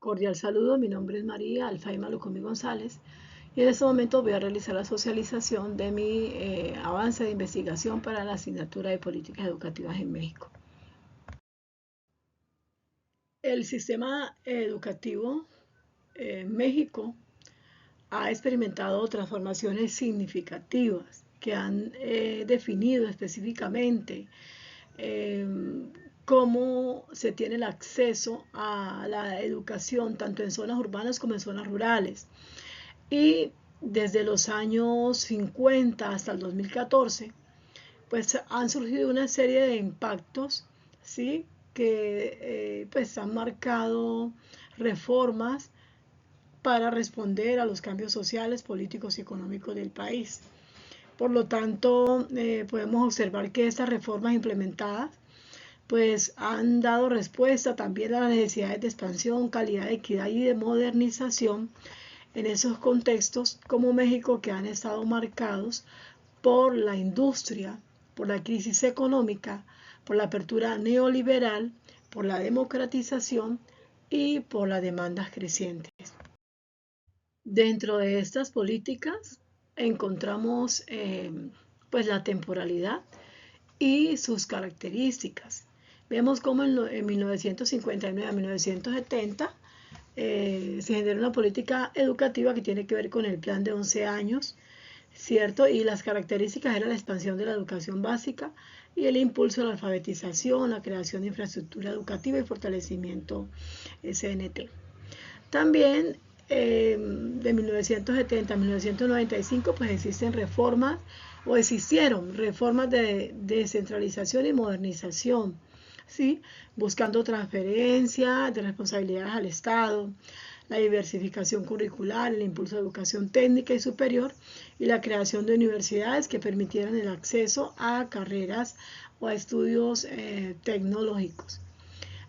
Cordial saludo, mi nombre es María Alfaima Lucomi González y en este momento voy a realizar la socialización de mi avance de investigación para la asignatura de políticas educativas en México. El sistema educativo en México ha experimentado transformaciones significativas que han definido específicamente eh, cómo se tiene el acceso a la educación tanto en zonas urbanas como en zonas rurales. Y desde los años 50 hasta el 2014, pues han surgido una serie de impactos, ¿sí? Que pues han marcado reformas para responder a los cambios sociales, políticos y económicos del país. Por lo tanto, podemos observar que estas reformas implementadas pues han dado respuesta también a las necesidades de expansión, calidad, equidad y de modernización en esos contextos como México que han estado marcados por la industria, por la crisis económica, por la apertura neoliberal, por la democratización y por las demandas crecientes. Dentro de estas políticas encontramos pues la temporalidad y sus características. Vemos cómo en 1959 a 1970 se generó una política educativa que tiene que ver con el plan de 11 años, ¿cierto? Y las características eran la expansión de la educación básica y el impulso a la alfabetización, la creación de infraestructura educativa y fortalecimiento CNT. También de 1970 a 1995 pues existen reformas o existieron reformas de descentralización y modernización, ¿sí? Buscando transferencia de responsabilidades al Estado, la diversificación curricular, el impulso de educación técnica y superior y la creación de universidades que permitieran el acceso a carreras o a estudios tecnológicos.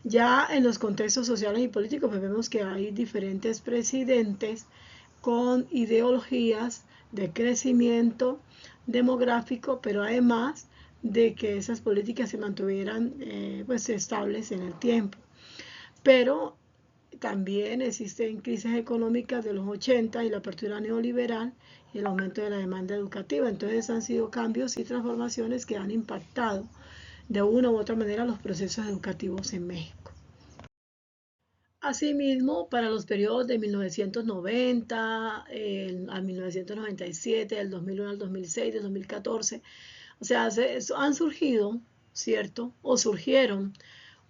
Ya en los contextos sociales y políticos pues vemos que hay diferentes presidentes con ideologías de crecimiento demográfico, pero además de que esas políticas se mantuvieran pues estables en el tiempo. Pero también existen crisis económicas de los 80 y la apertura neoliberal y el aumento de la demanda educativa. Entonces han sido cambios y transformaciones que han impactado de una u otra manera los procesos educativos en México. Asimismo, para los periodos de 1990 a 1997, del 2001 al 2006, del 2014, o sea, han surgido, ¿cierto? O surgieron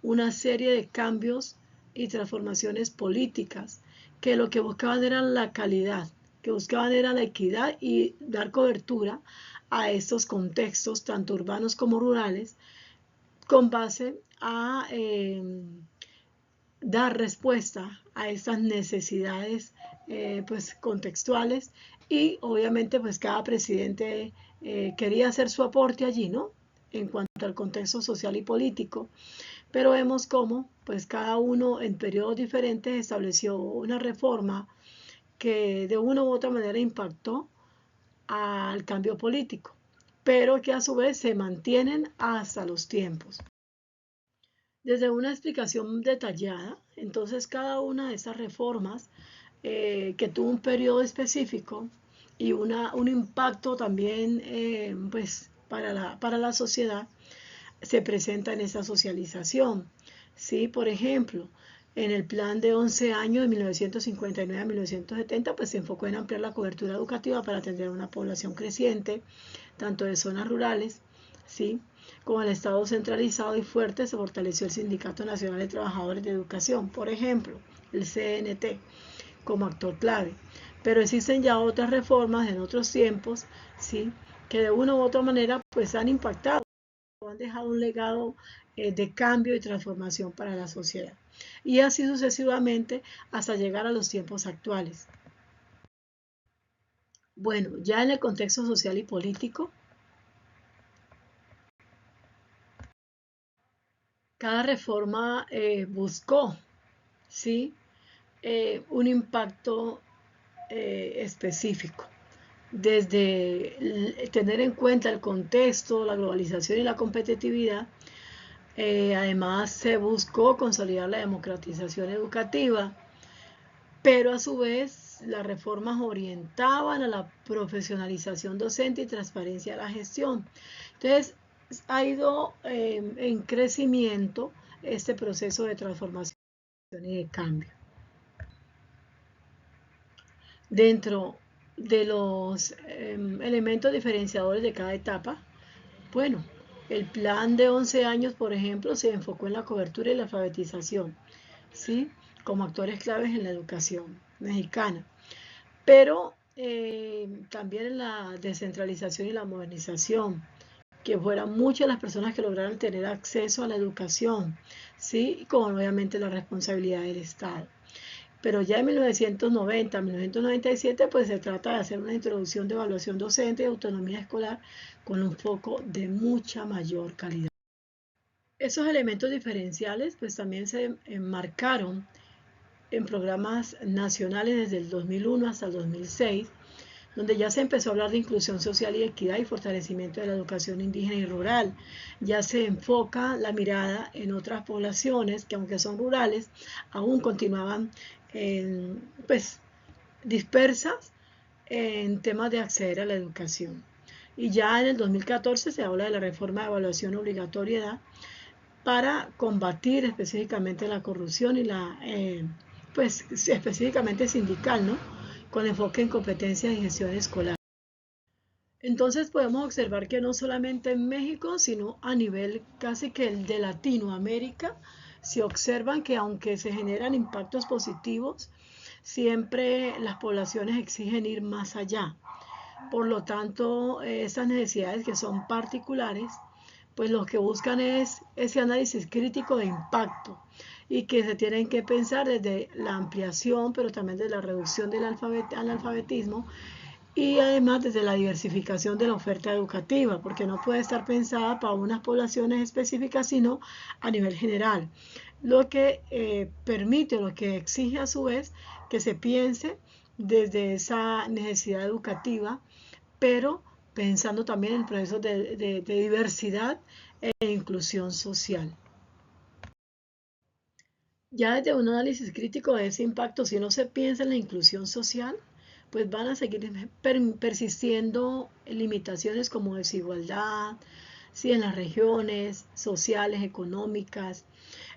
una serie de cambios y transformaciones políticas que lo que buscaban era la calidad, que buscaban era la equidad y dar cobertura a estos contextos, tanto urbanos como rurales, con base a dar respuesta a estas necesidades pues contextuales y obviamente pues cada presidente quería hacer su aporte allí, ¿no? En cuanto al contexto social y político, pero vemos cómo pues cada uno en periodos diferentes estableció una reforma que de una u otra manera impactó al cambio político, pero que a su vez se mantienen hasta los tiempos. Desde una explicación detallada, entonces cada una de estas reformas que tuvo un periodo específico y un impacto también pues para la sociedad, se presenta en esta socialización. ¿Sí? Por ejemplo, en el plan de 11 años de 1959 a 1970, pues se enfocó en ampliar la cobertura educativa para atender a una población creciente, tanto de zonas rurales, ¿sí? Con el Estado centralizado y fuerte se fortaleció el Sindicato Nacional de Trabajadores de Educación, por ejemplo, el CNT, como actor clave. Pero existen ya otras reformas en otros tiempos, ¿sí? Que de una u otra manera pues han impactado, han dejado un legado de cambio y transformación para la sociedad. Y así sucesivamente hasta llegar a los tiempos actuales. Bueno, ya en el contexto social y político, cada reforma buscó, ¿sí? Un impacto específico, desde tener en cuenta el contexto, la globalización y la competitividad. Además, se buscó consolidar la democratización educativa, pero a su vez las reformas orientaban a la profesionalización docente y transparencia de la gestión. Entonces, ha ido en crecimiento este proceso de transformación y de cambio. Dentro de los elementos diferenciadores de cada etapa, bueno, el plan de 11 años, por ejemplo, se enfocó en la cobertura y la alfabetización, ¿sí? Como actores claves en la educación mexicana, pero también en la descentralización y la modernización, que fueran muchas las personas que lograran tener acceso a la educación, ¿sí? Y con obviamente la responsabilidad del Estado. Pero ya en 1990, 1997, pues se trata de hacer una introducción de evaluación docente y autonomía escolar con un foco de mucha mayor calidad. Esos elementos diferenciales pues también se enmarcaron en programas nacionales desde el 2001 hasta el 2006, donde ya se empezó a hablar de inclusión social y equidad y fortalecimiento de la educación indígena y rural. Ya se enfoca la mirada en otras poblaciones que, aunque son rurales, aún continuaban pues dispersas en temas de acceder a la educación. Y ya en el 2014 se habla de la reforma de evaluación obligatoriedad para combatir específicamente la corrupción y la, pues específicamente sindical, ¿no? Con enfoque en competencias y gestión escolar. Entonces podemos observar que no solamente en México, sino a nivel casi que el de Latinoamérica, se observan que aunque se generan impactos positivos, siempre las poblaciones exigen ir más allá. Por lo tanto, esas necesidades que son particulares, pues lo que buscan es ese análisis crítico de impacto y que se tienen que pensar desde la ampliación, pero también desde la reducción del analfabetismo y además desde la diversificación de la oferta educativa, porque no puede estar pensada para unas poblaciones específicas, sino a nivel general, lo que permite, lo que exige a su vez que se piense desde esa necesidad educativa, pero pensando también en procesos de diversidad e inclusión social. Ya desde un análisis crítico de ese impacto, si no se piensa en la inclusión social, pues van a seguir persistiendo limitaciones como desigualdad, sí, en las regiones sociales, económicas,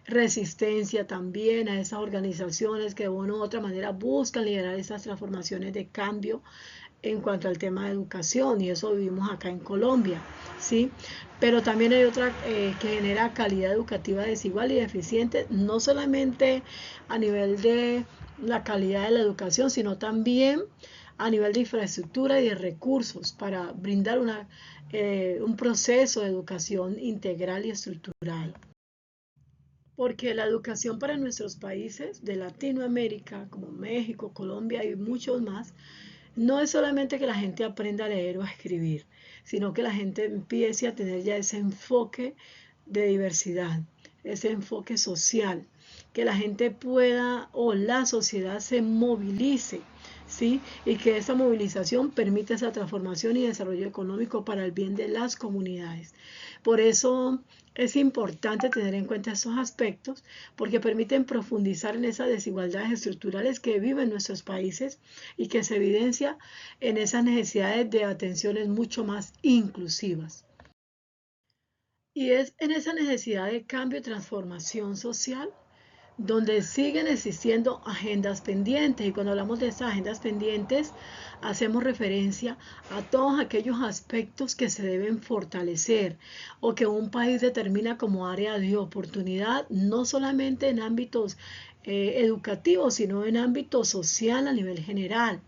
resistencia también a esas organizaciones que de una u otra manera buscan liderar esas transformaciones de cambio en cuanto al tema de educación, y eso vivimos acá en Colombia, ¿sí? Pero también hay otra que genera calidad educativa desigual y deficiente, no solamente a nivel de la calidad de la educación, sino también a nivel de infraestructura y de recursos para brindar un proceso de educación integral y estructural. Porque la educación para nuestros países de Latinoamérica, como México, Colombia y muchos más, no es solamente que la gente aprenda a leer o a escribir, sino que la gente empiece a tener ya ese enfoque de diversidad, ese enfoque social, que la gente pueda o la sociedad se movilice, ¿sí? Y que esa movilización permita esa transformación y desarrollo económico para el bien de las comunidades. Por eso es importante tener en cuenta estos aspectos porque permiten profundizar en esas desigualdades estructurales que viven nuestros países y que se evidencia en esas necesidades de atenciones mucho más inclusivas. Y es en esa necesidad de cambio y transformación social donde siguen existiendo agendas pendientes. Y cuando hablamos de estas agendas pendientes, hacemos referencia a todos aquellos aspectos que se deben fortalecer o que un país determina como área de oportunidad, no solamente en ámbitos educativos, sino en ámbito social a nivel general.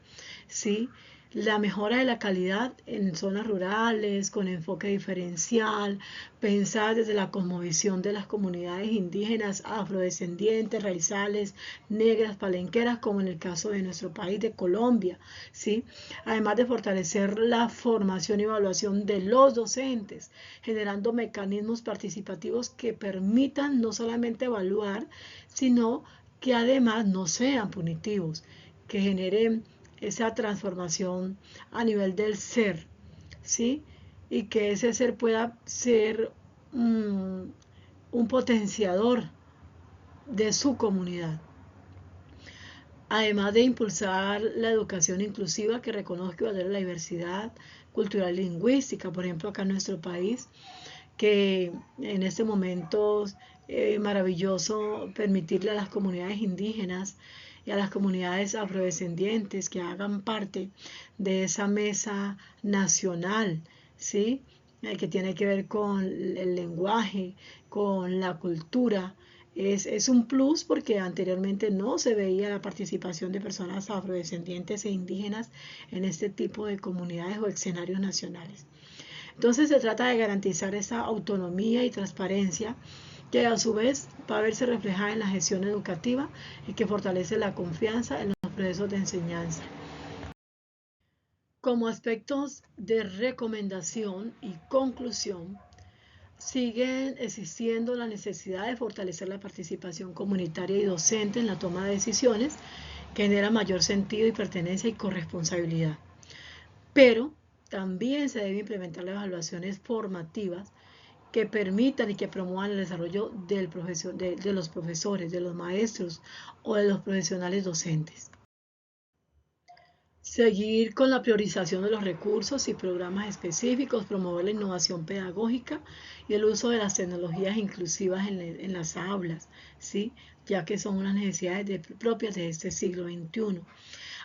¿Sí? La mejora de la calidad en zonas rurales, con enfoque diferencial, pensar desde la cosmovisión de las comunidades indígenas, afrodescendientes, raizales, negras, palenqueras, como en el caso de nuestro país, de Colombia, ¿sí? Además de fortalecer la formación y evaluación de los docentes, generando mecanismos participativos que permitan no solamente evaluar, sino que además no sean punitivos, que generen esa transformación a nivel del ser, ¿sí? Y que ese ser pueda ser un potenciador de su comunidad. además de impulsar la educación inclusiva que reconozca y valore la diversidad cultural y lingüística. Por ejemplo, acá en nuestro país, que en este momento es maravilloso permitirle a las comunidades indígenas y a las comunidades afrodescendientes que hagan parte de esa mesa nacional, ¿sí? Que tiene que ver con el lenguaje, con la cultura. Es un plus porque anteriormente no se veía la participación de personas afrodescendientes e indígenas en este tipo de comunidades o escenarios nacionales. Entonces se trata de garantizar esa autonomía y transparencia que a su vez va a verse reflejada en la gestión educativa y que fortalece la confianza en los procesos de enseñanza. Como aspectos de recomendación y conclusión, siguen existiendo la necesidad de fortalecer la participación comunitaria y docente en la toma de decisiones, que genera mayor sentido y pertenencia y corresponsabilidad. Pero también se debe implementar las evaluaciones formativas que permitan y que promuevan el desarrollo de los profesores, de los maestros o de los profesionales docentes. Seguir con la priorización de los recursos y programas específicos, promover la innovación pedagógica y el uso de las tecnologías inclusivas en las aulas, ¿sí? Ya que son unas necesidades propias de este siglo XXI.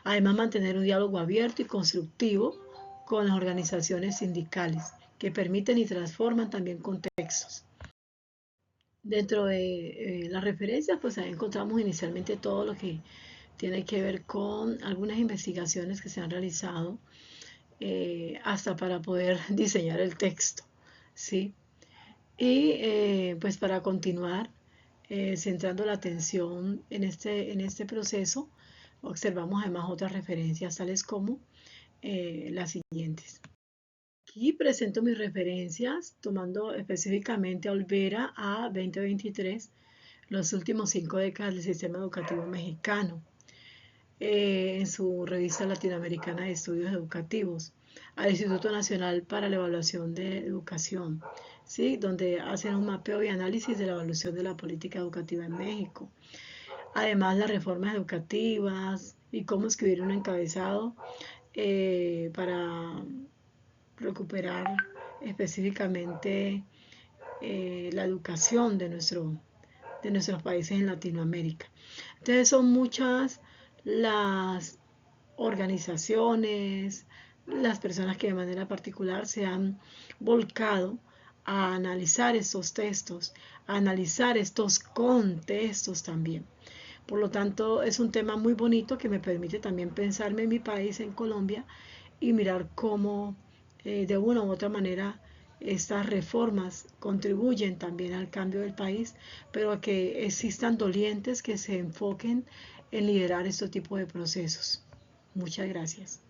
Además, mantener un diálogo abierto y constructivo con las organizaciones sindicales que permiten y transforman también contextos. Dentro de las referencias, pues ahí encontramos inicialmente todo lo que tiene que ver con algunas investigaciones que se han realizado hasta para poder diseñar el texto, ¿sí? Y pues para continuar centrando la atención en este proceso, observamos además otras referencias tales como las siguientes. Aquí presento mis referencias tomando específicamente a Olvera a 2023, los últimos 5 décadas del sistema educativo mexicano, en su revista latinoamericana de estudios educativos, al Instituto Nacional para la Evaluación de Educación, ¿sí? Donde hacen un mapeo y análisis de la evolución de la política educativa en México. Además, las reformas educativas y cómo escribir un encabezado para recuperar específicamente la educación de nuestros países en Latinoamérica. Entonces son muchas las organizaciones, las personas que de manera particular se han volcado a analizar estos textos, a analizar estos contextos también. Por lo tanto, es un tema muy bonito que me permite también pensarme en mi país, en Colombia, y mirar cómo de una u otra manera estas reformas contribuyen también al cambio del país, pero a que existan dolientes que se enfoquen en liderar este tipo de procesos. Muchas gracias.